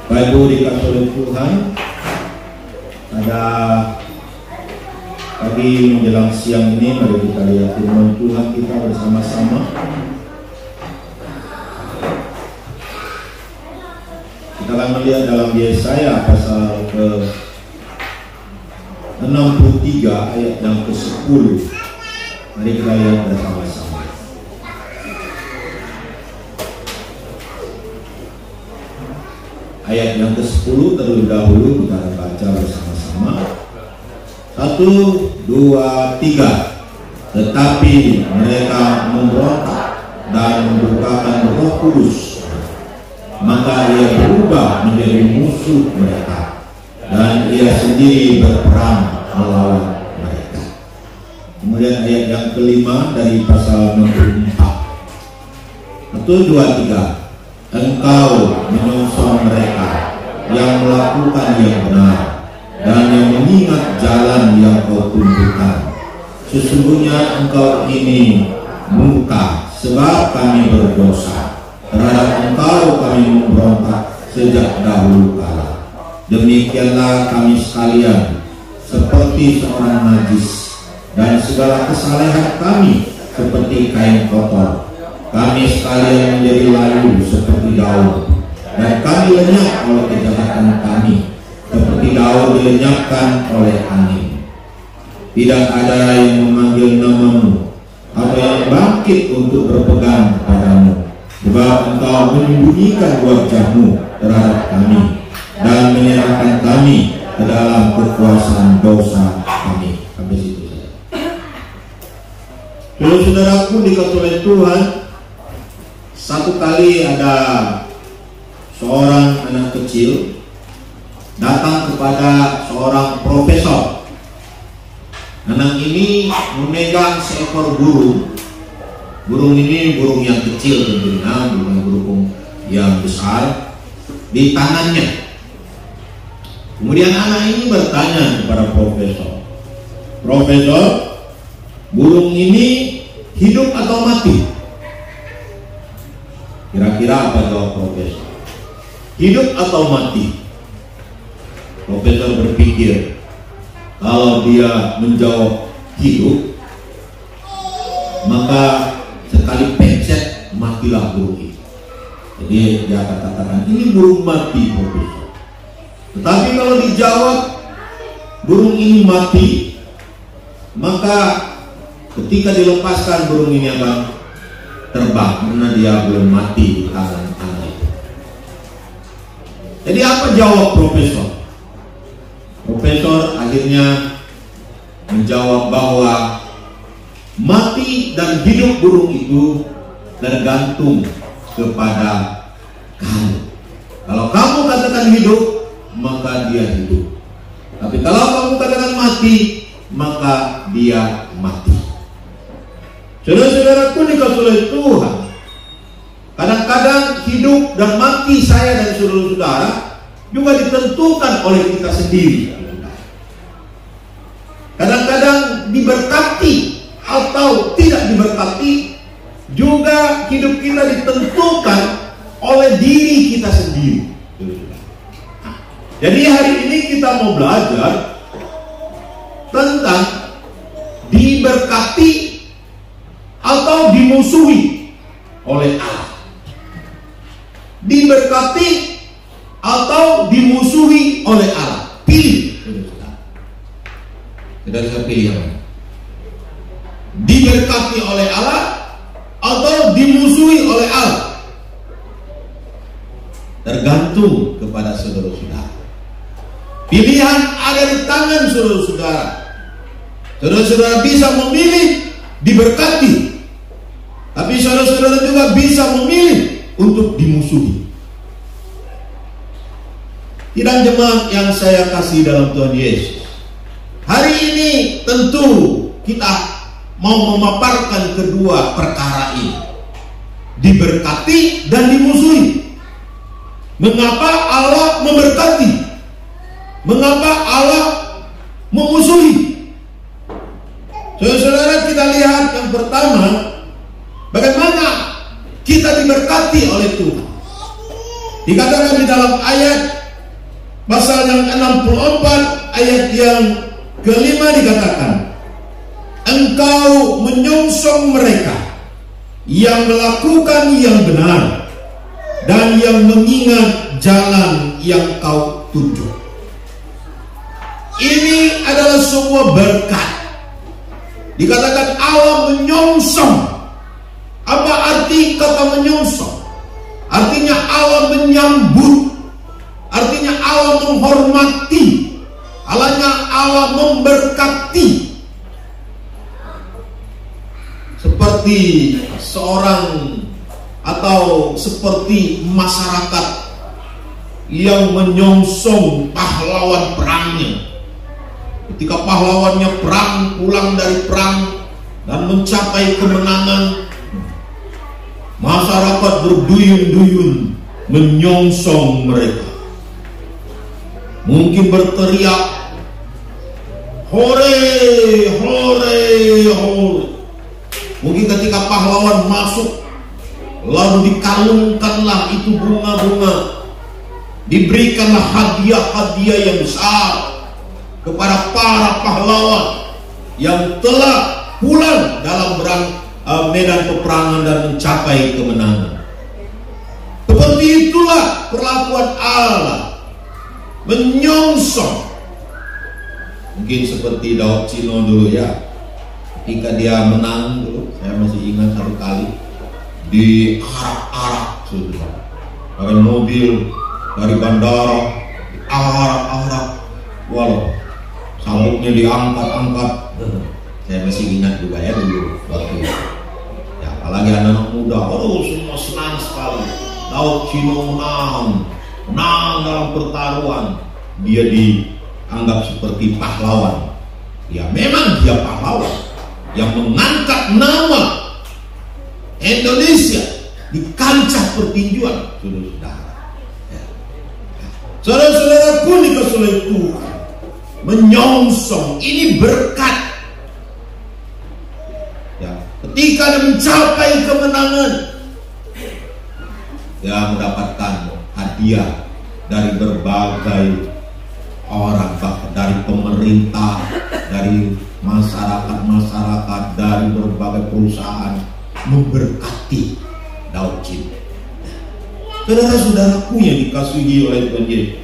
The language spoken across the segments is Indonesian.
Bapak Ibu dikasih oleh Tuhan, pada pagi menjelang siang ini mari kita lihat firman Tuhan kita bersama-sama. Kita akan melihat dalam Yesaya pasal ke 63 ayat yang ke-10. Mari kita lihat bersama-sama. Ayat yang ke-10 terlebih dahulu kita baca bersama-sama. 1, 2, 3. Tetapi mereka memberontak dan membukakan Roh Kudus, maka ia berubah menjadi musuh mereka, dan ia sendiri berperang melawan mereka. Kemudian ayat yang kelima dari pasal 64. 1, 2, 3. Engkau menyongsong mereka yang melakukan yang benar dan yang mengingat jalan yang kau tunjukkan. Sesungguhnya engkau ini murka sebab kami berdosa. Terhadap engkau kami memberontak sejak dahulu kala. Demikianlah kami sekalian seperti seorang najis, dan segala kesalehan kami seperti kain kotor. Kami sekalian menjadi layu seperti daun, dan kami lenyap oleh kejahatan kami, seperti daun dilenyapkan oleh angin. Tidak ada yang memanggil namamu, atau yang bangkit untuk berpegang padamu, sebab engkau menyembunyikan wajahmu terhadap kami, dan menyerahkan kami ke dalam kekuasaan dosa kami. Sampai situ saja. Saudara-saudaraku dikasihi oleh Tuhan, satu kali ada seorang anak kecil datang kepada seorang profesor. Anak ini memegang seekor burung. Burung ini burung yang kecil tentunya, bukan burung yang besar, di tangannya. Kemudian anak ini bertanya kepada profesor, "Profesor, burung ini hidup atau mati?" Kira-kira apa jawab profesor? Hidup atau mati? Profesor berpikir, kalau dia menjawab hidup, maka sekali pencet matilah burung itu. Jadi dia katakan, ini burung mati, profesor. Tetapi kalau dijawab burung ini mati, maka ketika dilepaskan burung ini akan terbang, karena dia belum mati di tangan angin. Jadi apa jawab profesor? Profesor akhirnya menjawab bahwa mati dan hidup burung itu tergantung kepada kamu. Kalau kamu katakan hidup, maka dia hidup. Tapi kalau kamu katakan mati, maka dia mati. Saudara-saudaraku dikasihi oleh Tuhan, kadang-kadang hidup dan mati saya dan saudara-saudara juga ditentukan oleh kita sendiri. Kadang-kadang diberkati atau tidak diberkati, juga hidup kita ditentukan oleh diri kita sendiri. Jadi hari ini kita mau belajar tentang diberkati atau dimusuhi oleh Allah. Diberkati atau dimusuhi oleh Allah. Pilih. Saudara pilih yang mana? Diberkati oleh Allah atau dimusuhi oleh Allah? Tergantung kepada saudara-saudara. Pilihan ada di tangan saudara-saudara. Saudara-saudara bisa memilih diberkati, tapi saudara-saudara juga bisa memilih untuk dimusuhi. Tidak jemaat yang saya kasih dalam Tuhan Yesus, hari ini tentu kita mau memaparkan kedua perkara ini, diberkati dan dimusuhi. Mengapa Allah memberkati? Mengapa Allah memusuhi? Saudara-saudara, kita lihat yang pertama, bagaimana kita diberkati oleh Tuhan. Dikatakan di dalam ayat pasal yang 64 ayat yang kelima dikatakan, engkau menyongsong mereka yang melakukan yang benar dan yang mengingat jalan yang kau tunjuk. Ini adalah sebuah berkat. Dikatakan Allah menyongsong. Apa arti kata menyongsong? Artinya Allah menyambut, artinya Allah menghormati, Allah memberkati. Seperti seorang atau seperti masyarakat yang menyongsong pahlawan perangnya. Ketika pahlawannya perang, pulang dari perang dan mencapai kemenangan, masyarakat berduyun-duyun menyongsong mereka. Mungkin berteriak, hore, hore, hore. Mungkin ketika pahlawan masuk, lalu dikalungkanlah itu bunga-bunga, diberikanlah hadiah-hadiah yang besar kepada para pahlawan yang telah pulang dalam medan peperangan dan mencapai kemenangan. Seperti itulah perlakuan Allah, menyongsong. Mungkin seperti Daud Chino dulu ya, ketika dia menang dulu, saya masih ingat satu kali diarak-arak sudah dari mobil, dari bandara, diarak-arak, walau sabuknya diangkat-angkat. Saya masih ingat juga ya dulu waktu itu. Ya, apalagi anak-anak muda, semua senang sekali. Daud Chino menang dalam pertaruhan. Dia dianggap seperti pahlawan. Ya memang dia pahlawan yang mengangkat nama Indonesia di kancah pertinjuan, saudara-saudara. Ya. Saudara-saudaraku dikasih oleh Tuhan, menyongsong ini berkat. Ya, ketika dia mencapai kemenangan, dia mendapatkan hadiah dari berbagai orang, bahkan dari pemerintah, dari masyarakat, dari berbagai perusahaan memberkati Daud Chino. Saudara-saudaraku yang dikasihi oleh Tuhan Yesus,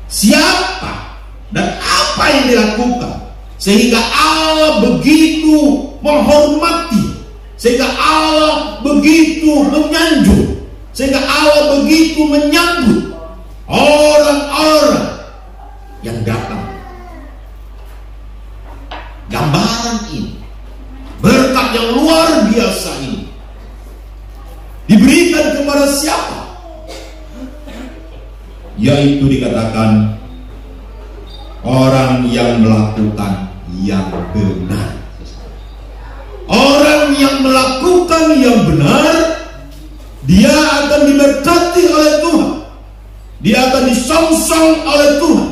siapa dan apa yang dilakukan sehingga Allah begitu menghormati, sehingga Allah begitu menyanjung, sehingga Allah begitu menyambut orang-orang yang datang. Gambaran ini, berkat yang luar biasa ini diberikan kepada siapa? Yaitu dikatakan orang yang melakukan yang benar. Orang yang melakukan yang benar, dia akan diberkati oleh Tuhan. Dia akan disongsong oleh Tuhan.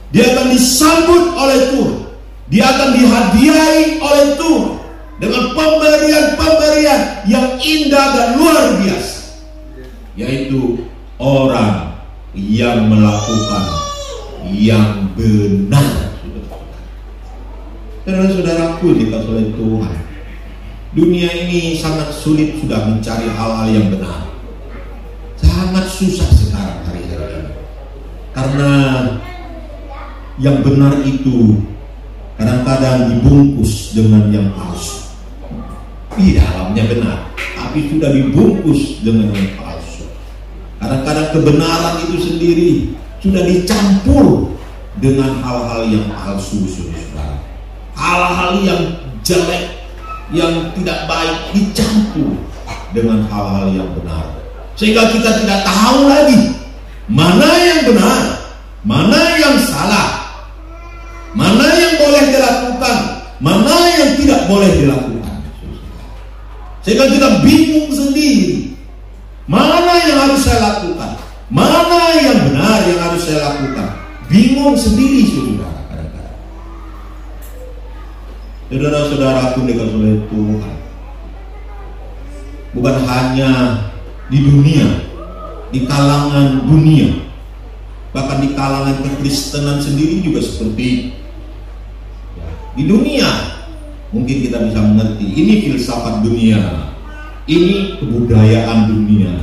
Dia akan disambut oleh Tuhan. Dia akan dihadiahi oleh Tuhan dengan pemberian-pemberian yang indah dan luar biasa. Yaitu orang yang melakukan yang benar. Saudara-saudaraku dikasih oleh Tuhan, dunia ini sangat sulit sudah mencari hal-hal yang benar. Sangat susah sekarang hari-hari ini. Karena yang benar itu kadang-kadang dibungkus dengan yang palsu. Di dalamnya benar, tapi sudah dibungkus dengan yang palsu. Kadang-kadang kebenaran itu sendiri sudah dicampur dengan hal-hal yang palsu, saudara. Hal-hal yang jelek, yang tidak baik dicampur dengan hal-hal yang benar, sehingga kita tidak tahu lagi mana yang benar, mana yang salah, mana yang boleh dilakukan, mana yang tidak boleh dilakukan. Sehingga kita bingung sendiri, mana yang harus saya lakukan, mana yang benar yang harus saya lakukan. Bingung sendiri, saudara. Saudara-saudaraku dikasih oleh Tuhan, bukan hanya di dunia, di kalangan dunia, bahkan di kalangan kekristenan sendiri juga seperti itu. Di dunia mungkin kita bisa mengerti, ini filsafat dunia, ini kebudayaan dunia,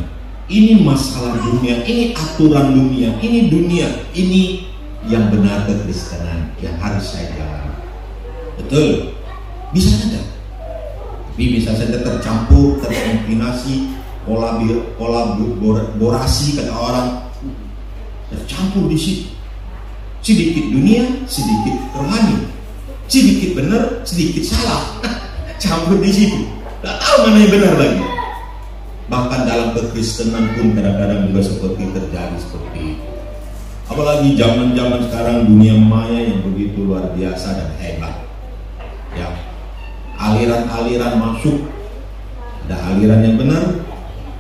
ini masalah dunia, ini aturan dunia, ini dunia, ini yang benar kekristenan yang harus saya jalani. Betul, bisa saja, tapi bisa saja tercampur, terkombinasi, kolaborasi kata orang, tercampur di situ. Sedikit dunia, sedikit rohani, sedikit benar, sedikit salah, campur di situ. Tidak tahu mana yang benar lagi. Bahkan dalam kekristenan pun kadang-kadang juga seperti terjadi seperti itu. Apalagi zaman-zaman sekarang, dunia maya yang begitu luar biasa dan hebat. Ya, aliran-aliran masuk. Ada aliran yang benar,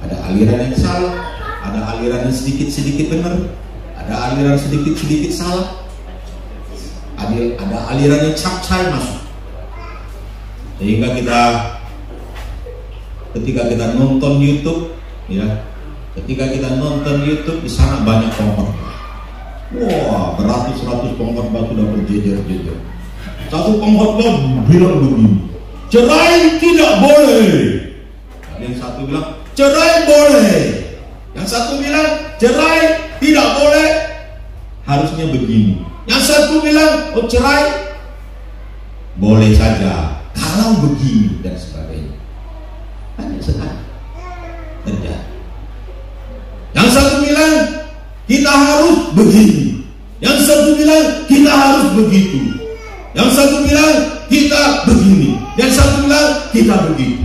ada aliran yang salah, ada aliran yang sedikit-sedikit benar, ada aliran sedikit-sedikit salah, ada aliran yang capcay masuk. Sehingga ketika kita nonton YouTube, ya, ketika kita nonton YouTube, di sana banyak pongkot. Wah, beratus-ratus pongkot batu sudah berjejer-jejer. Satu pongkot bilang begini, cerai tidak boleh. Yang satu bilang cerai boleh. Yang satu bilang cerai tidak boleh, harusnya begini. Yang satu bilang oh cerai boleh saja kalau begini dan sebagainya. Banyak sekali terjadi. Yang satu bilang kita harus begini, yang satu bilang kita harus begitu, yang satu bilang kita begini, yang satu bilang kita begitu.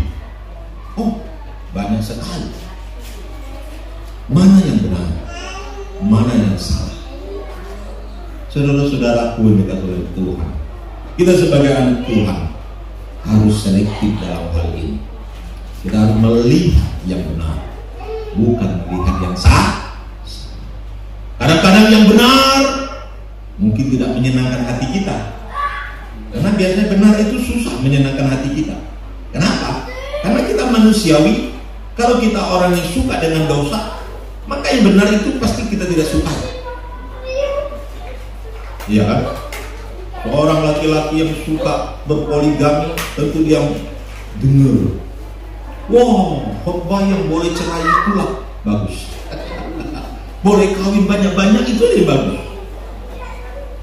Oh, banyak sekali. Mana yang benar, mana yang salah? Saudara-saudaraku yang dikasihi oleh Tuhan, kita sebagai anak Tuhan harus selektif dalam hal ini. Kita harus melihat yang benar, bukan melihat yang salah. Kadang-kadang yang benar mungkin tidak menyenangkan hati kita, karena biasanya benar itu susah menyenangkan hati kita. Kenapa? Karena kita manusiawi. Kalau kita orang yang suka dengan dosa, maka yang benar itu pasti kita tidak suka. Iya kan? Seorang laki-laki yang suka berpoligami, tentu dia dengar, wow, khotbah yang boleh cerai itulah bagus. Boleh kawin banyak-banyak itu lebih bagus.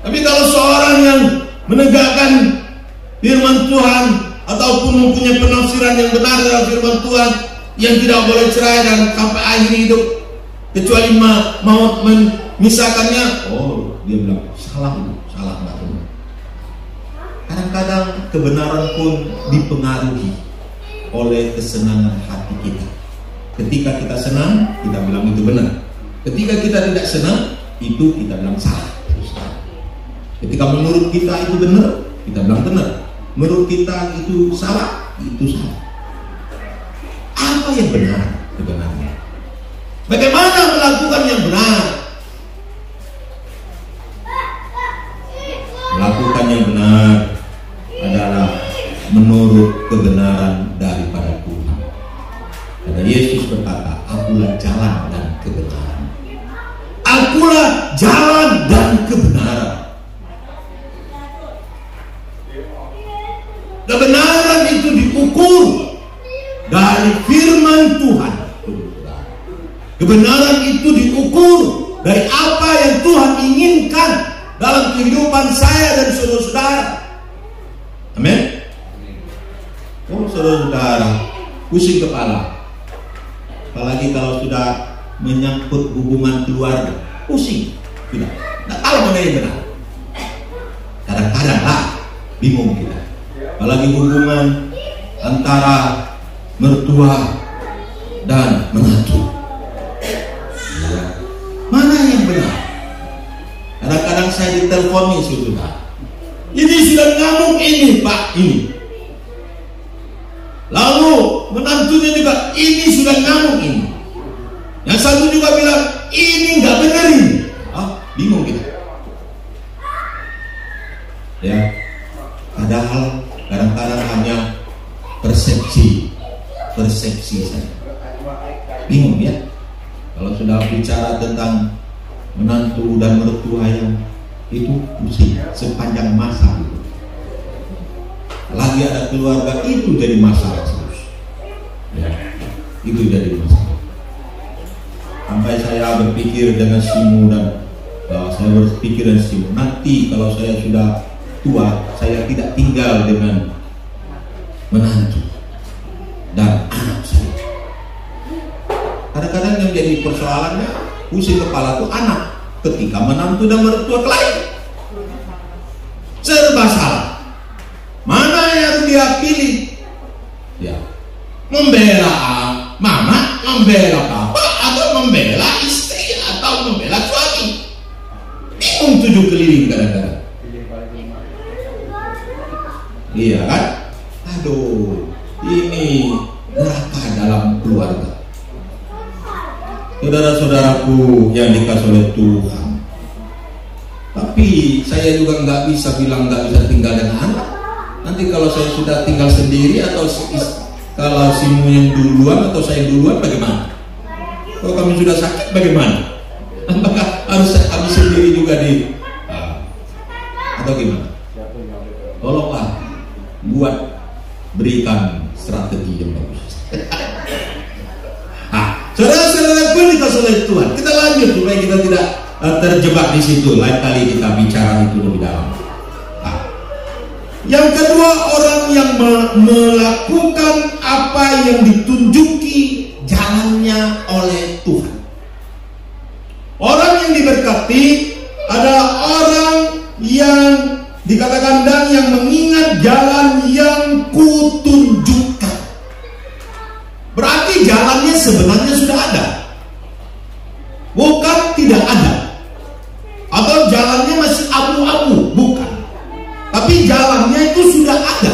Tapi kalau seorang yang menegakkan firman Tuhan ataupun mempunyai penafsiran yang benar dalam firman Tuhan, yang tidak boleh cerai dan sampai akhir hidup kecuali maut memisahkannya, oh dia bilang salah nggak benar. Kadang-kadang kebenaran pun dipengaruhi oleh kesenangan hati kita. Ketika kita senang, kita bilang itu benar. Ketika kita tidak senang, itu kita bilang salah. Ketika menurut kita itu benar, kita bilang benar. Menurut kita itu salah, itu salah. Apa yang benar sebenarnya? Bagaimana melakukan yang benar? Melakukan yang benar adalah menurut kebenaran daripada Tuhan. Karena Yesus berkata, akulah jalan dan kebenaran. Akulah jalan dan kebenaran. Kebenaran itu diukur dari firman Tuhan. Kebenaran itu diukur dari apa yang Tuhan inginkan dalam kehidupan saya dan saudara-saudara. Amin. Oh saudara-saudara, pusing kepala. Apalagi kalau sudah menyangkut hubungan keluarga, pusing. Sudah, tidak tahu mana yang benar. Kadang-kadang lah bingung kita. Apalagi hubungan antara mertua dan menantu. Ya. Mana yang benar? Kadang-kadang saya diteleponi saudara. Ini sudah ngamuk ini Pak ini. Lalu menantunya juga ini sudah ngamuk ini. Yang satu juga bilang ini nggak benar ini. Bingung kita. Ya. Padahal kadang-kadang hanya persepsi saja. Bingung ya. Kalau sudah tentang menantu dan mertua yang itu mesti sepanjang masa itu. Lagi ada keluarga itu jadi masalah terus. Ya, itu jadi masalah. Sampai saya berpikir dengan Simu dan nanti kalau saya sudah tua, saya tidak tinggal dengan menantu dan anak saya. Kadang-kadang yang jadi persoalannya pusing kepala tuh anak ketika menantu dan mertua kelahi. Serba salah. Mana yang dia pilih? Ya, membela mama, membela papa, atau membela istri, atau membela suami. Bingung 7 keliling kadang-kadang. Iya kan? Aduh, ini neraka dalam keluarga. Saudara-saudaraku yang dikasih oleh Tuhan. Tapi saya juga nggak bisa bilang nggak bisa tinggal dengan anak. Nanti kalau saya sudah tinggal sendiri atau kalau Simu yang duluan atau saya duluan bagaimana? Kalau kami sudah sakit bagaimana? Apakah harus sendiri juga atau gimana? Tolonglah berikan strategi yang bagus. Saudara-saudara pun dikasih oleh Tuhan. Kita lanjut supaya kita tidak terjebak di situ. Lain kali kita bicara itu lebih dalam. Yang kedua, orang yang melakukan apa yang ditunjuki jalannya oleh Tuhan. Orang yang diberkati adalah orang yang dikatakan dan yang mengingat jalan yang kutunjukkan. Berarti jalannya sebenarnya sudah ada, bukan tidak ada. Atau jalannya masih abu-abu, bukan. Tapi jalannya itu sudah ada.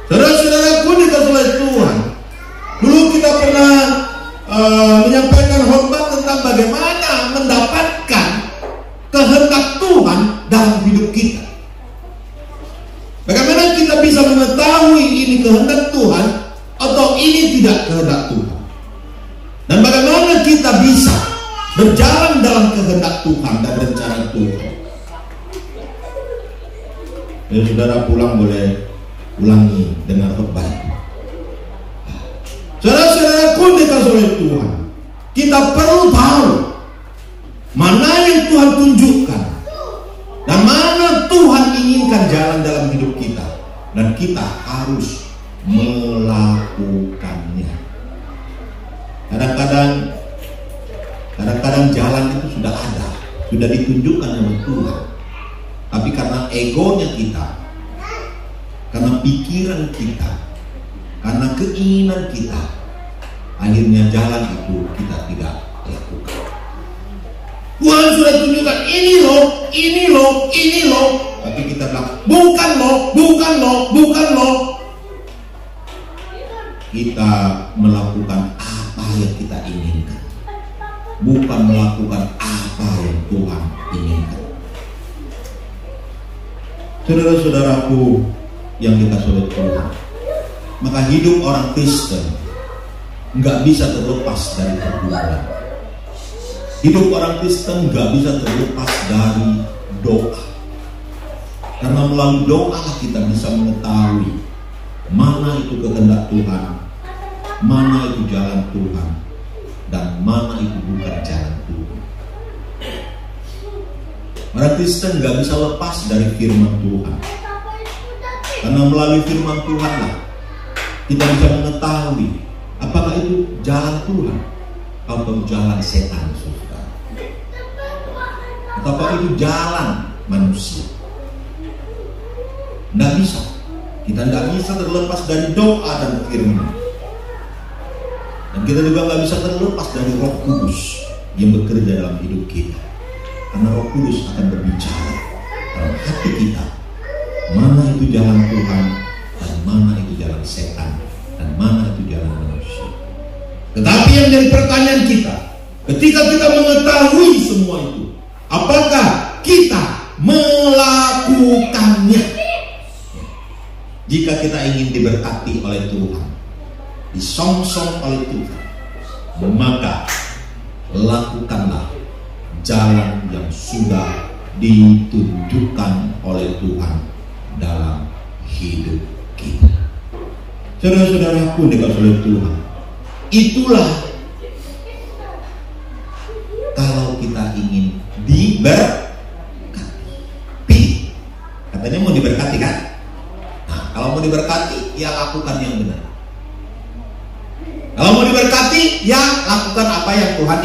Saudara-saudaraku dikasih oleh Tuhan. Dulu kita pernah menyampaikan khotbah tentang bagaimana mendapatkan kehendak Tuhan dalam hidup kita. Bagaimana kita bisa mengetahui ini kehendak Tuhan atau ini tidak kehendak Tuhan. Dan bagaimana kita bisa berjalan dalam kehendak Tuhan dan rencana Tuhan. Ya, saudara pulang boleh ulangi dengan khotbah. Saudara-saudaraku dikasih oleh Tuhan, kita perlu tahu mana yang Tuhan tunjukkan dan mana Tuhan inginkan jalan dalam hidup kita, dan kita harus melakukannya. Kadang-kadang jalan itu sudah ada, sudah ditunjukkan oleh Tuhan. Tapi karena egonya kita, karena pikiran kita, karena keinginan kita, akhirnya jalan itu kita tidak lakukan. Tuhan sudah tunjukkan ini loh, ini loh, ini loh. Tapi kita bilang bukan loh, bukan loh, bukan loh. Kita melakukan apa yang kita inginkan, bukan melakukan apa yang Tuhan inginkan. Saudara-saudaraku yang dikasih oleh Tuhan, maka hidup orang Kristen nggak bisa terlepas dari pergumulan. Hidup orang Kristen nggak bisa terlepas dari doa, karena melalui doa kita bisa mengetahui mana itu kehendak Tuhan, mana itu jalan Tuhan, dan mana itu bukan jalan Tuhan. Orang Kristen nggak bisa lepas dari firman Tuhan, karena melalui firman Tuhanlah kita bisa mengetahui apakah itu jalan Tuhan atau jalan setan, saudara, atau itu jalan manusia. Nggak bisa, kita nggak bisa terlepas dari doa dan firman, dan kita juga nggak bisa terlepas dari Roh Kudus yang bekerja dalam hidup kita. Karena Roh Kudus akan berbicara dalam hati kita, mana itu jalan Tuhan dan mana itu jalan setan, dan mana itu jalan manusia. Tetapi yang jadi pertanyaan kita, ketika kita mengetahui semua itu, apakah kita melakukannya? Jika kita ingin diberkati oleh Tuhan, disongsong oleh Tuhan, maka lakukanlah jalan yang sudah ditunjukkan oleh Tuhan dalam hidup kita. Saudara-saudaraku dikasih oleh Tuhan, itulah kalau kita ingin diberkati. Katanya mau diberkati kan? Nah, kalau mau diberkati, ya lakukan yang benar. Kalau mau diberkati, ya lakukan apa yang Tuhan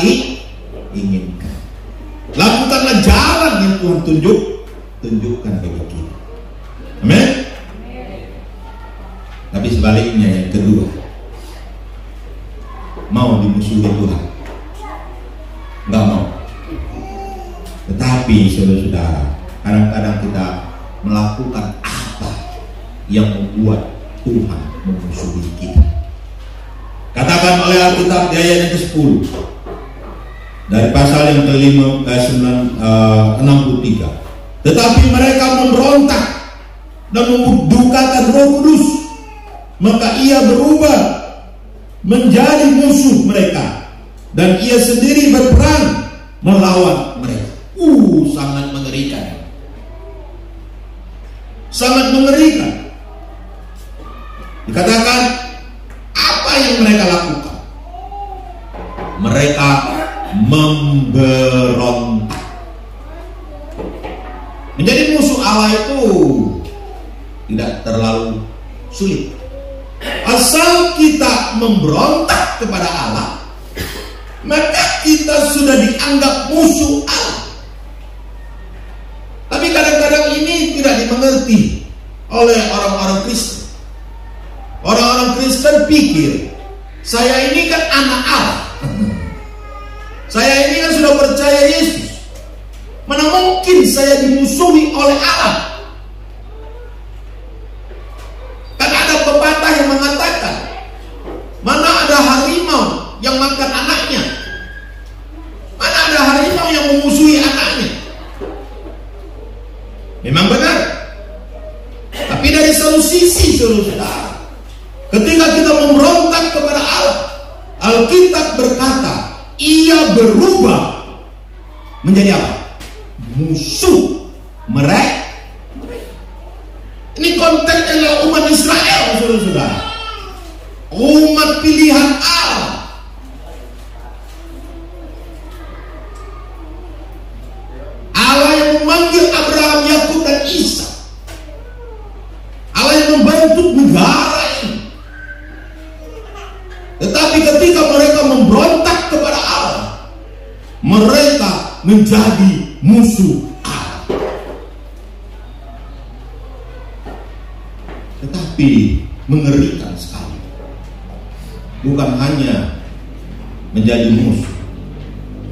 inginkan. Lakukanlah jalan yang Tuhan tunjukkan bagi kita. Amin. Tapi sebaliknya yang kedua, mau dimusuhi Tuhan, nggak mau. Tetapi saudara-saudara, kadang-kadang kita melakukan apa yang membuat Tuhan memusuhi kita. Katakan oleh Alkitab di ayat yang ke-10 dari pasal yang ke-63, tetapi mereka memberontak dan mendukakan Roh Kudus, maka ia berubah menjadi musuh mereka dan ia sendiri berperang melawan mereka. Sangat mengerikan. Sangat mengerikan. Dikatakan apa yang mereka lakukan? Mereka memberontak. Menjadi musuh Allah itu tidak terlalu sulit. Asal kita memberontak kepada Allah, maka kita sudah dianggap musuh Allah. Tapi kadang-kadang ini tidak dimengerti oleh orang-orang Kristen. Orang-orang Kristen pikir, saya ini kan anak Allah. Saya ini kan sudah percaya Yesus. Mana mungkin saya dimusuhi oleh Allah? Kan ada pepatah yang mengatakan, mana ada harimau yang makan anaknya, mana ada harimau yang memusuhi anaknya. Memang benar. Tapi dari satu sisi, saudara, ketika kita memberontak kepada Allah, Alkitab berkata, ia berubah menjadi apa? Musuh mereka. Ini konteksnya adalah umat Israel, saudara-saudara. Umat pilihan Allah. Allah yang memanggil Abraham, Yakub dan Ishak. Allah yang membentuk negara ini. Tetapi ketika mereka memberontak kepada Allah, mereka menjadi musuh Allah. Tetapi mengerikan sekali. Bukan hanya menjadi musuh.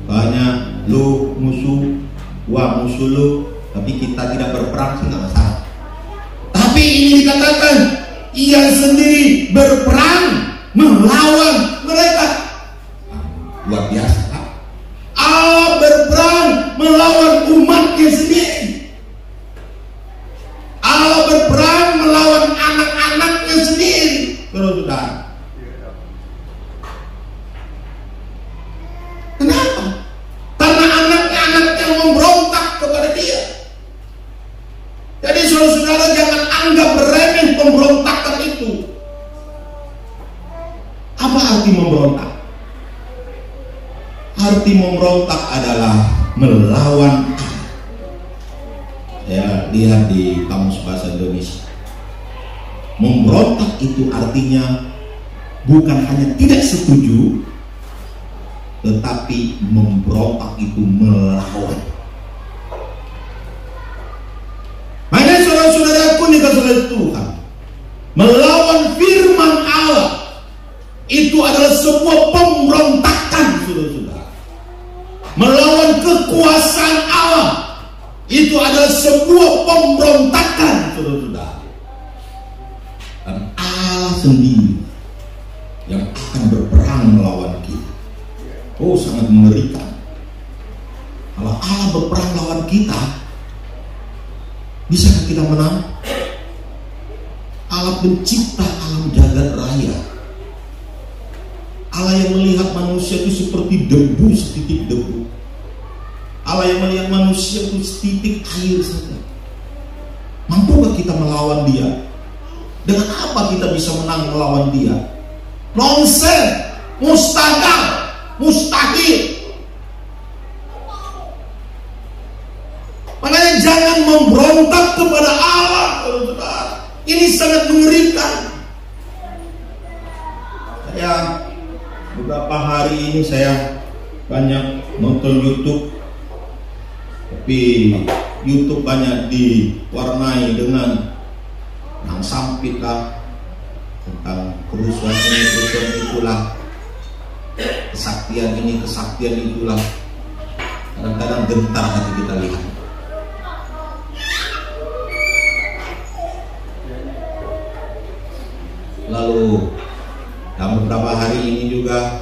Banyak lu musuh, wah musuh lu, tapi kita tidak berperang sih nggak masalah. Tapi ini dikatakan ia sendiri berperang melawan mereka. Luar biasa. Allah berperang melawan umatnya sendiri. Allah berperang melawan anak-anaknya sendiri. Saudara. Kenapa? Karena anak-anaknya memberontak kepada dia. Jadi saudara-saudara jangan anggap remeh pemberontakan itu. Apa arti memberontak? Arti memberontak adalah melawan. Saya lihat di Kamus Bahasa Indonesia. Memberontak itu artinya bukan hanya tidak setuju, tetapi memberontak itu melawan. Hanya saudara-saudaraku dikasih oleh Tuhan, melawan firman Allah itu adalah sebuah pemberontakan, saudara-saudara. Melawan kekuasaan Allah itu adalah sebuah pemberontakan, saudara-saudara. Dan Allah sendiri yang akan berperang melawan kita. Oh, sangat mengerikan. Kalau Allah berperang melawan kita, bisakah kita menang? Allah pencipta alam jagat raya, Allah yang melihat manusia itu seperti debu, setitik debu. Allah yang melihat manusia itu setitik air saja. Mampukah kita melawan dia? Dengan apa kita bisa menang melawan dia? Nonsen, mustahil. Makanya jangan memberontak kepada Allah, saudara. Ini sangat mengerikan. Beberapa hari ini saya banyak nonton YouTube, tapi YouTube banyak diwarnai dengan yang sampit lah, tentang kerusuhan ini, kerusuhan itulah, kesaktian ini, kesaktian itulah. Kadang-kadang gentar hati kita lihat. Lalu dalam beberapa hari ini juga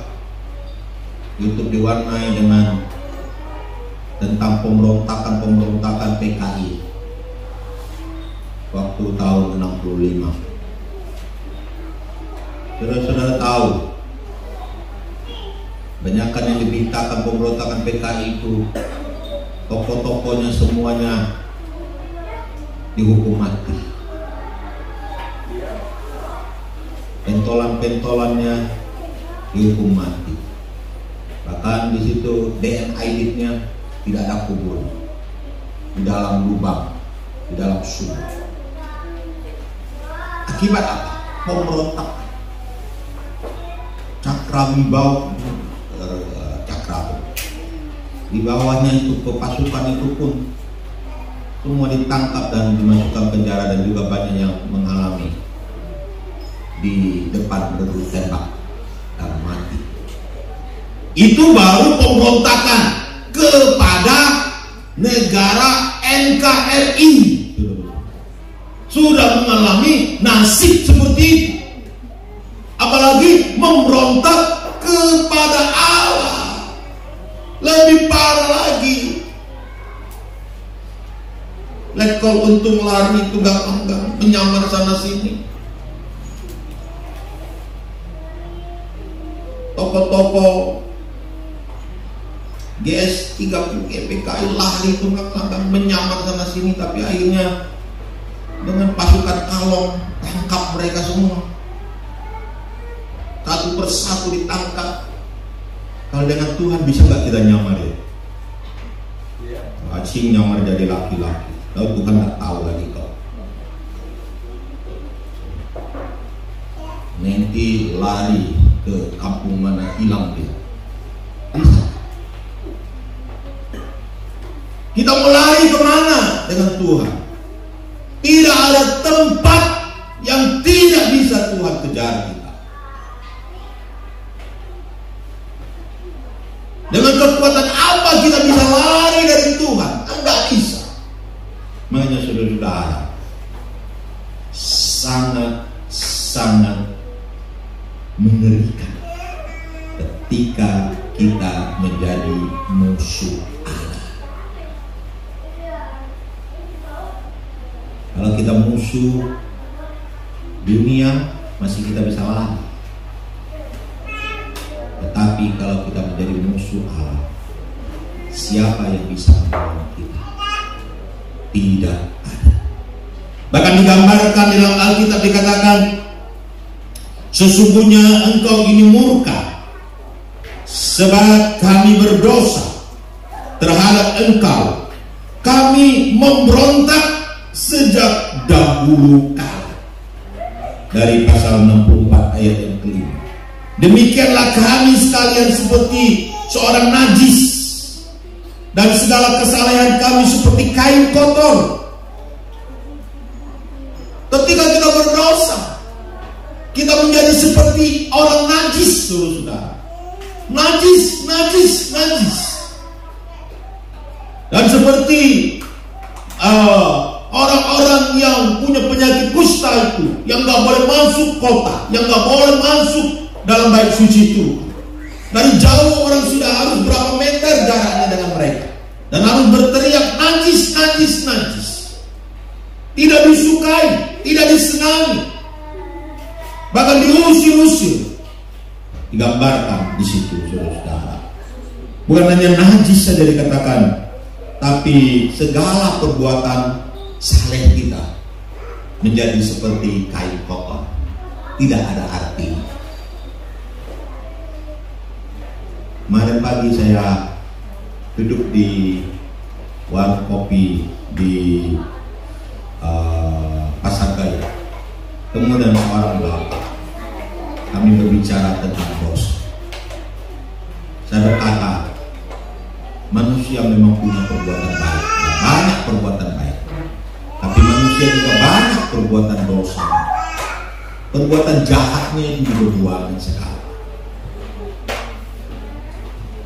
YouTube diwarnai dengan tentang pemberontakan PKI waktu tahun 65. Saudara-saudara tahu, banyakkan yang diberitakan pemberontakan PKI itu, tokoh-tokohnya semuanya dihukum mati. Pentolan-pentolannya dihukum mati. Bahkan di situ DNA-nya tidak ada kubur, di dalam lubang, di dalam sumur. Akibat apa? Pemberontak. Cakrawibau, di bawahnya itu pasukan itu pun semua ditangkap dan dimasukkan penjara, dan juga banyak yang mengalami di depan beradu tembak dan mati. Itu baru pemberontakan kepada negara NKRI. Sudah mengalami nasib seperti itu, apalagi memberontak kepada Allah. Lebih parah lagi. Lekol untung lari tunggang-tunggang, menyamar sana sini. Toko-toko GS30 PKI lari tunggang-tunggang, menyamar sana sini, tapi akhirnya dengan pasukan kalong tangkap mereka semua. Satu persatu ditangkap. Kalau dengan Tuhan bisa nggak kita nyamar ya? Acing nyamar jadi laki-laki. Lalu Tuhan nggak tahu lagi kau. Nanti lari ke kampung mana, hilang dia. Bisa. Kita mau lari kemana dengan Tuhan? Tidak ada tempat yang tidak bisa Tuhan kejar kita. Dengan kekuatan apa kita bisa lari dari Tuhan? Enggak bisa. Makanya saudara-saudara, sangat mengerikan ketika kita menjadi musuh Allah. Kalau kita musuh dunia, masih kita bisa lari. Tetapi kalau kita menjadi musuh Allah, siapa yang bisa melawan kita? Tidak ada. Bahkan digambarkan di dalam Alkitab, dikatakan, sesungguhnya engkau ini murka, sebab kami berdosa terhadap engkau. Kami memberontak sejak dahulu kala. Dari pasal 64 ayat yang kelima. Demikianlah kami sekalian seperti seorang najis, dan segala kesalahan kami seperti kain kotor. Ketika kita berdosa, kita menjadi seperti orang najis, saudara. Najis. Dan seperti orang-orang yang punya penyakit kusta itu, yang gak boleh masuk kota, yang gak boleh masuk dalam bait suci itu. Dari jauh orang sudah harus berapa meter jaraknya dengan mereka, dan harus berteriak najis. Tidak disukai, tidak disenangi, bahkan diusir-usir. Digambarkan di situ, saudara-saudara. Bukan hanya najis saja dikatakan, tapi segala perbuatan saleh kita menjadi seperti kain kotor, tidak ada arti. Kemarin pagi saya duduk di warung kopi di Pasar Gaya, kemudian seorang bapak, kami berbicara tentang dosa. Saya berkata, manusia memang punya perbuatan baik, banyak perbuatan baik, tapi manusia juga banyak perbuatan dosa. Perbuatan jahatnya itu berbuahan sekali.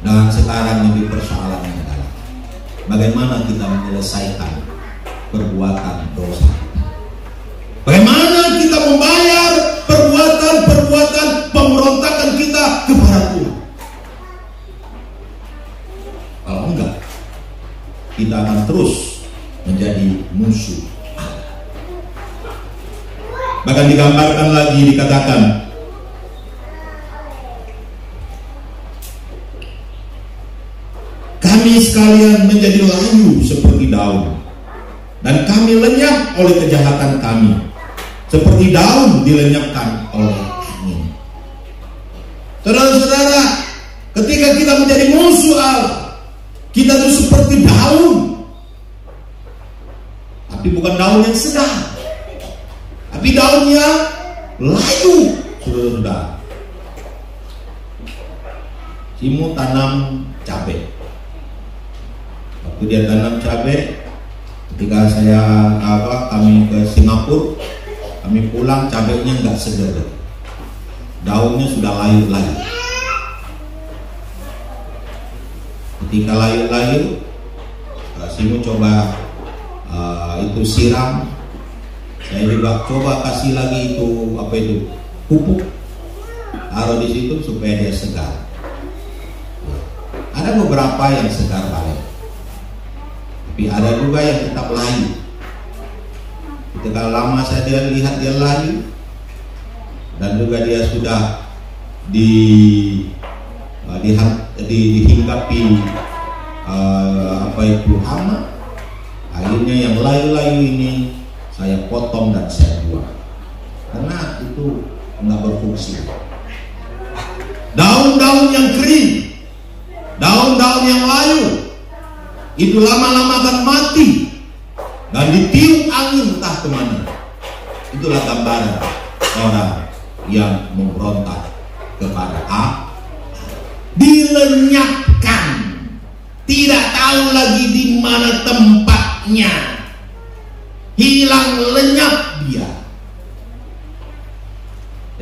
Dan sekarang yang persoalannya adalah bagaimana kita menyelesaikan perbuatan dosa. Bagaimana kita membayar perbuatan-perbuatan pemberontakan kita kepada Tuhan. Kalau enggak, kita akan terus menjadi musuh Allah. Bahkan digambarkan lagi, dikatakan, kami sekalian menjadi layu seperti daun, dan kami lenyap oleh kejahatan kami, seperti daun dilenyapkan oleh angin. Saudara-saudara, ketika kita menjadi musuh Allah, kita itu seperti daun, tapi bukan daun yang sedang, tapi daun yang layu. Saudara-saudara, Simu tanam cabai. Waktu dia tanam cabai, ketika kami ke Singapura, kami pulang, cabainya nggak segar, daunnya sudah layu-layu. Ketika layu-layu, Simu coba itu siram. Saya juga coba kasih lagi itu pupuk, taruh di situ supaya dia segar. Ada beberapa yang segar balik, tapi ada juga yang tetap layu. Ketika lama saya lihat dia layu, dan juga dia sudah dihinggapi hama. Akhirnya yang layu-layu ini saya potong dan saya buang, karena itu nggak berfungsi. Daun-daun yang kering, daun-daun yang layu, itu lama-lama akan mati dan ditiup angin entah kemana. Itulah gambaran orang yang memberontak kepada Allah, dilenyapkan, tidak tahu lagi di mana tempatnya, hilang lenyap dia.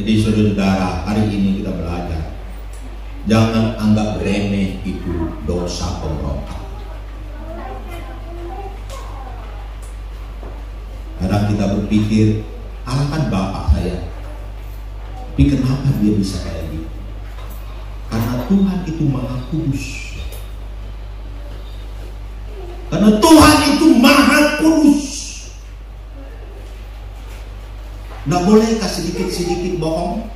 Jadi saudara-saudara, hari ini kita belajar, jangan anggap remeh itu dosa pemberontak. Kadang kita berpikir, Allah kan bapak saya, tapi kenapa dia bisa kayak gitu? Karena Tuhan itu maha kudus. Karena Tuhan itu maha kudus. Nggak bolehkah sedikit-sedikit bohong?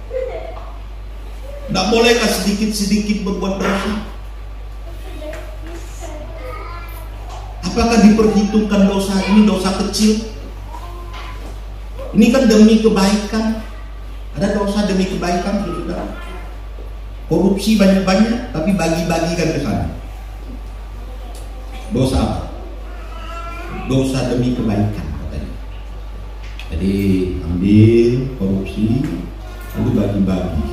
Nggak bolehkah sedikit-sedikit berbuat dosa? Apakah diperhitungkan dosa ini dosa kecil? Ini kan demi kebaikan. Ada dosa demi kebaikan, saudara. Korupsi banyak-banyak, tapi bagi-bagikan ke sana. Dosa apa? Dosa demi kebaikan, katanya. Jadi ambil korupsi, lalu bagi-bagi.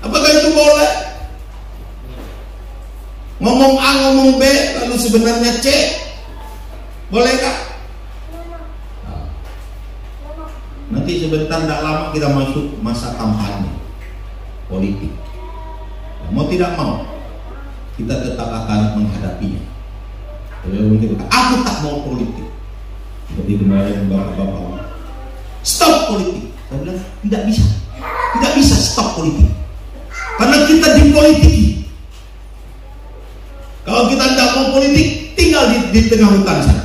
Apakah itu boleh? Ngomong A, ngomong B, lalu sebenarnya C, bolehkah? Nanti sebentar tidak lama kita masuk masa kampanye politik. Mau tidak mau, kita tetap akan menghadapinya. Aku tak mau politik. Seperti kemarin bapak-bapak, stop politik. Saya bilang tidak bisa stop politik. Karena kita dipolitiki. Kalau kita tidak mau politik, tinggal di tengah hutan sana.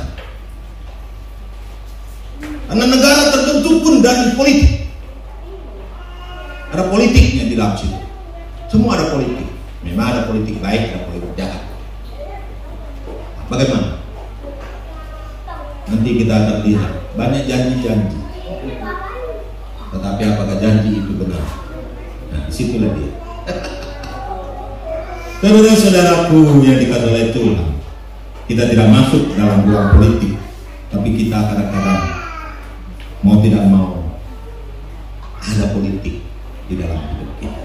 Karena negara tertentu pun dari politik. Ada politiknya di dalam situ. Semua ada politik. Memang ada politik baik, ada politik jahat. Bagaimana? Nanti kita akan lihat banyak janji-janji. Tetapi apakah janji itu benar? Nah, disitulah dia. Saudara-saudaraku yang dikasihi oleh Tuhan, kita tidak masuk dalam ruang politik, tapi kita kadang-kadang mau tidak mau ada politik di dalam hidup kita.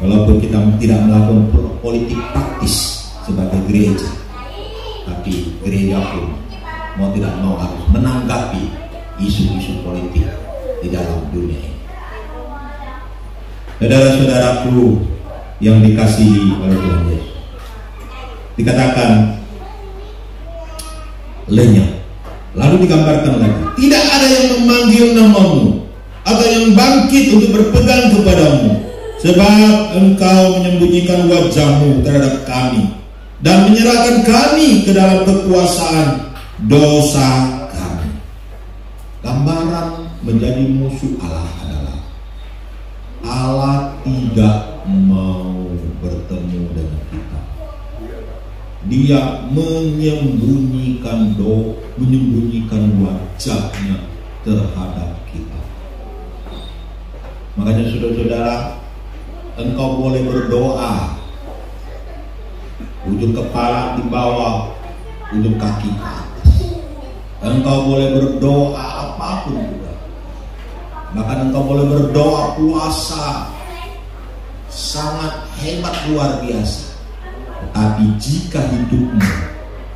Walaupun kita tidak melakukan politik praktis sebagai gereja, tapi gereja pun mau tidak mau harus menanggapi isu-isu politik di dalam dunia ini. Saudara-saudaraku yang dikasihi oleh Tuhan Yesus, dikatakan lenyap. Lalu digambarkan lagi, tidak ada yang memanggil namamu atau yang bangkit untuk berpegang kepadamu, sebab engkau menyembunyikan wajahmu terhadap kami dan menyerahkan kami ke dalam kekuasaan dosa kami. Gambaran menjadi musuh Allah adalah Allah tidak mau bertemu dengan kita. Dia menyembunyikan wajahnya terhadap kita. Makanya saudara-saudara, engkau boleh berdoa ujung kepala di bawah, ujung kaki ke atas. Engkau boleh berdoa apapun juga. Bahkan engkau boleh berdoa puasa sangat hebat luar biasa. Tetapi jika hidupmu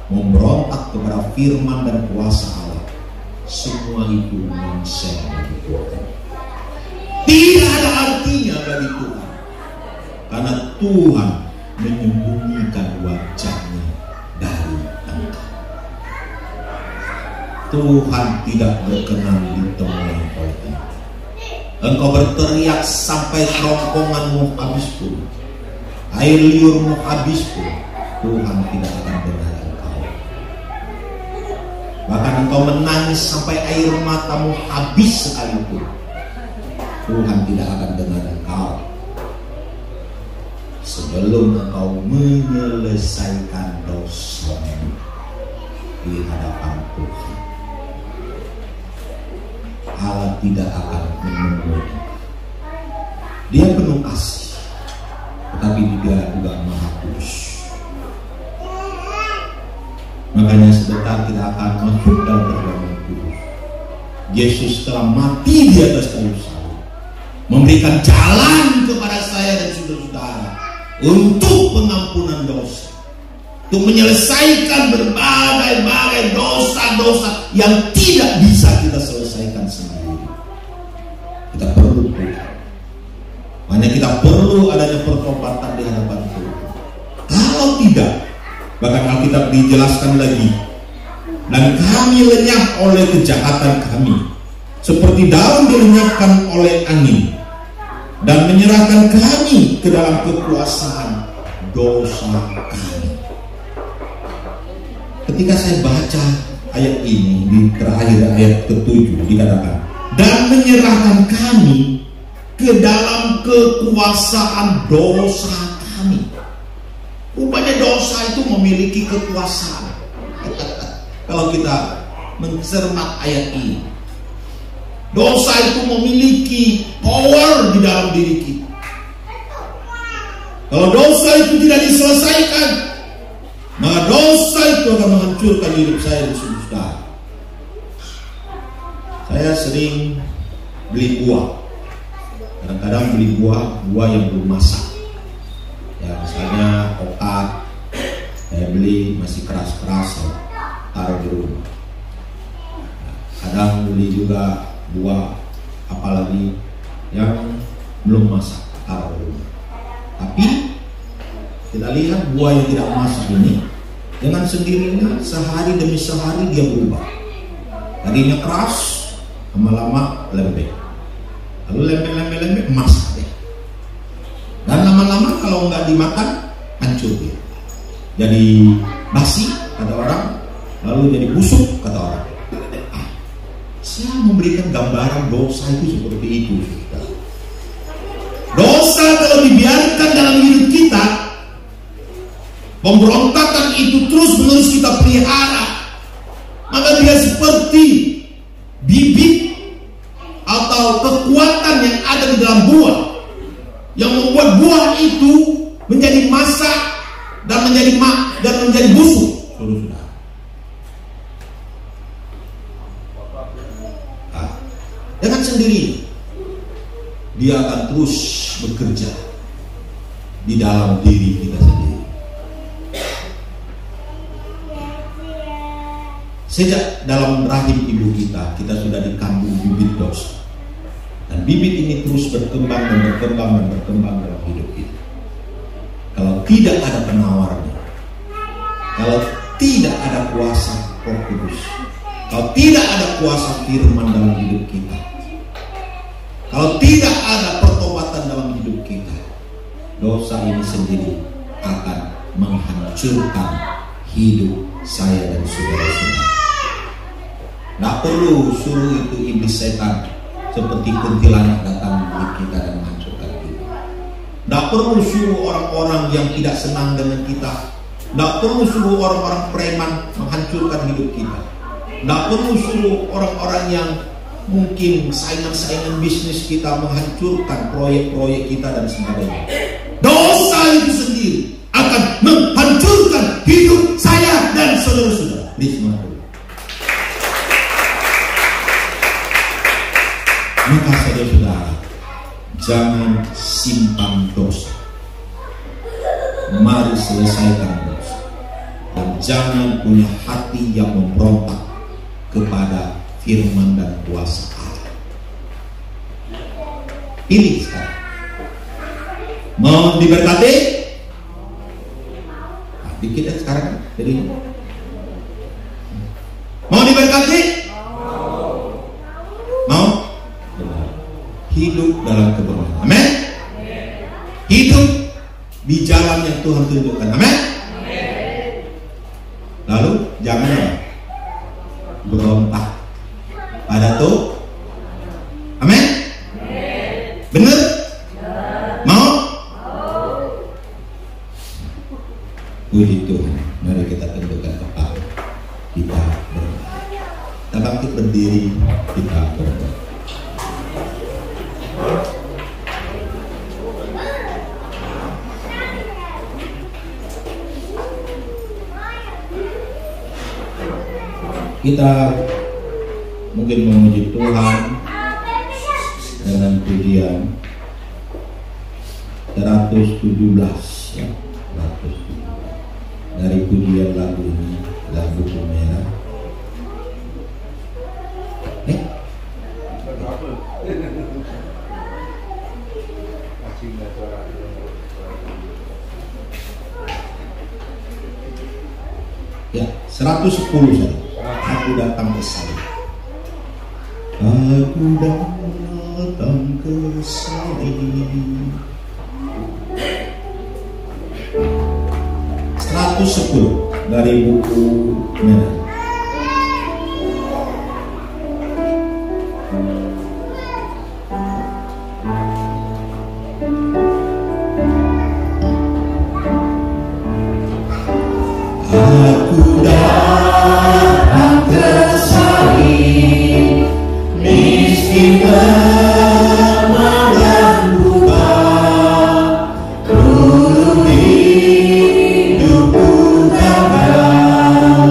memberontak kepada firman dan kuasa Allah, semua itu nonsens bagi Tuhan. Tidak ada artinya bagi Tuhan, karena Tuhan menyembunyikan wajahnya dari engkau. Tuhan tidak berkenan ditemui oleh engkau. Engkau berteriak sampai kerongkonganmu habis pun, air liurmu habis pun, Tuhan tidak akan dengar engkau. Bahkan engkau menangis sampai air matamu habis sekalipun, Tuhan tidak akan dengar engkau. Sebelum engkau menyelesaikan dosamu di hadapan Tuhan, Allah tidak akan menemui. Dia penuh kasih, tetapi dia juga Maha Kudus. Makanya sebentar kita akan masuk dalam perjamuan kudus. Yesus telah mati di atas kayu salib, memberikan jalan kepada saya dan saudara-saudara untuk pengampunan dosa, untuk menyelesaikan berbagai dosa-dosa yang tidak bisa kita selesaikan sendiri. Kita perlu Tuhan. Makanya kita perlu adanya pertobatan di hadapan Tuhan. Kalau tidak, bahkan Alkitab dijelaskan lagi, dan kami lenyap oleh kejahatan kami, seperti daun dilenyapkan oleh angin, dan menyerahkan kami ke dalam kekuasaan dosa kami. Ketika saya baca ayat ini di terakhir ayat ke-7 dikatakan, dan menyerahkan kami ke dalam kekuasaan dosa kami. Rupanya dosa itu memiliki kekuasaan. Kalau kita mencermat ayat ini, dosa itu memiliki power di dalam diri kita. Kalau dosa itu tidak diselesaikan, maka dosa itu akan menghancurkan hidup saya dan saudara. Saya sering beli buah. Kadang-kadang beli buah yang belum masak. Ya, misalnya kokak, saya beli masih keras-keras, taruh di rumah. Kadang beli juga buah apalagi yang belum masak, taruh di rumah. Tapi kita lihat buah yang tidak masak ini dengan sendirinya sehari demi sehari dia berubah. Tadinya keras, lama-lama lembek, lalu lembek masak deh. Dan lama-lama kalau nggak dimakan hancur dia. Jadi basi kata orang, lalu jadi busuk kata orang. Saya memberikan gambaran dosa itu seperti itu. dalam hidup kita, pemberontakan itu terus menerus kita pelihara, maka dia seperti bibit atau kekuatan yang ada di dalam buah, yang membuat buah itu menjadi masak dan menjadi busuk. Dengan sendiri dia akan terus bekerja di dalam diri kita sendiri. Sejak dalam rahim ibu kita sudah dikandung bibit dosa, dan bibit ini terus berkembang dan berkembang dan berkembang dalam hidup kita. Kalau tidak ada penawarnya, kalau tidak ada kuasa Roh Kudus, kalau tidak ada kuasa firman dalam hidup kita, kalau tidak ada pertobatan dalam hidup kita, dosa ini sendiri akan menghancurkan hidup saya dan saudara-saudara. Tidak perlu suruh itu iblis setan seperti kuntilanak datang di kita dan menghancurkan kita. Tidak perlu suruh orang-orang yang tidak senang dengan kita. Tidak perlu suruh orang-orang preman menghancurkan hidup kita. Tidak perlu suruh orang-orang yang mungkin saingan-saingan bisnis kita menghancurkan proyek-proyek kita dan sebagainya. Dosa itu sendiri akan menghancurkan hidup saya dan saudara-saudara. Maka saudara-saudara, jangan simpan dosa. Mari selesaikan dosa. Dan jangan punya hati yang memberontak kepada firman dan kuasa Allah. Pilih sekarang. Mau diberkati? Nah, dikit ya sekarang. Jadi mau diberkati? Mau? Hidup dalam kebenaran. Amin. Hidup di jalan yang Tuhan tunjukkan. Amin. Lalu jangan apa? Berontak pada tuh. Amin. Benar? Mau? Puji Tuhan. Mari kita tundukkan kepala. Kita berdoa. Kita bangkit berdiri. Kita berdoa. Kita mungkin memuji Tuhan dengan pujian 117 ya, 117 dari pujian lagu ini, lagu merah. Ya, 110 saja. Aku datang ke salib. Aku datang ke salib. 110 dari buku merah. Aku datang ke salib, miskin lemah dan buta, turun hidupku gagal,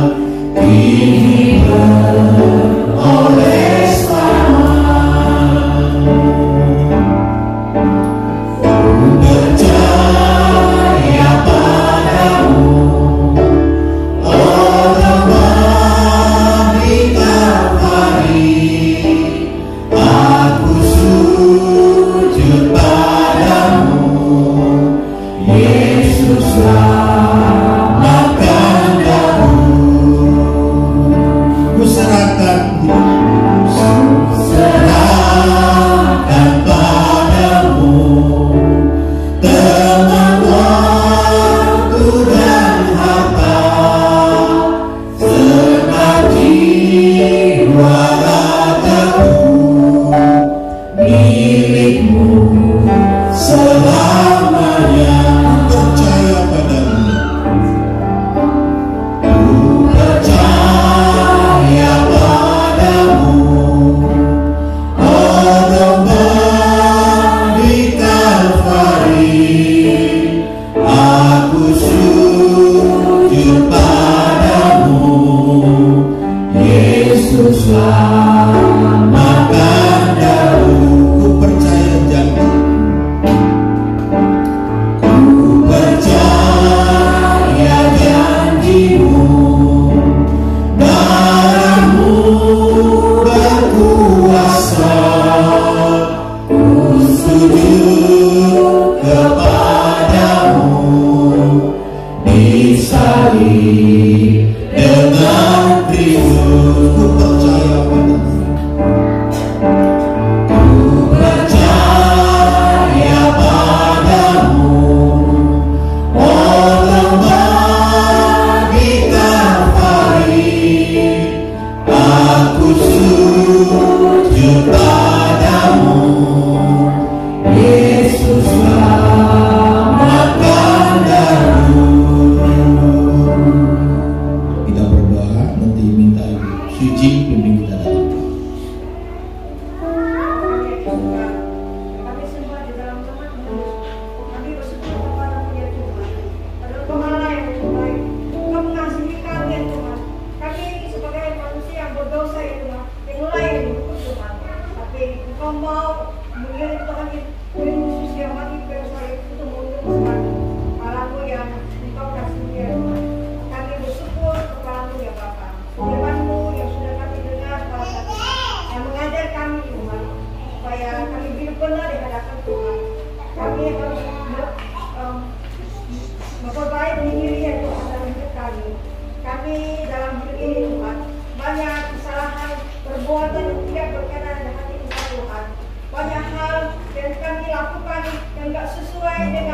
selamatkan dahulu. Kita berdoa, nanti minta Ibu Suci pimpin kita dalam doa. Kami semua di dalam Tuhan, kami bersyukur kepada-Mu ya Tuhan. Adalah Tuhan yang terbaik. Engkau mengasihi kami ya Tuhan. Kami sebagai manusia yang berdosa ya Tuhan, yang lain hidup Tuhan. Tapi Engkau mau mengirim Tuhan kirim khusus yang mati bersama untuk menurunkan kepala-Mu yang Engkau kasihi ya Tuhan. Kami bersyukur kepada-Mu ya Bapa. Firman-Mu yang sudah kami dengar pada saat ini, yang mengajar kami Tuhan, supaya kami hidup benar di hadapan Tuhan. Kami harus memperbaiki diri ya Tuhan dalam hidup kami. Kami dalam hidup ini Tuhan, banyak kesalahan, perbuatan yang tidak berkenan dengan hati kita Tuhan. Banyak hal yang kami lakukan yang tidak sesuai dengan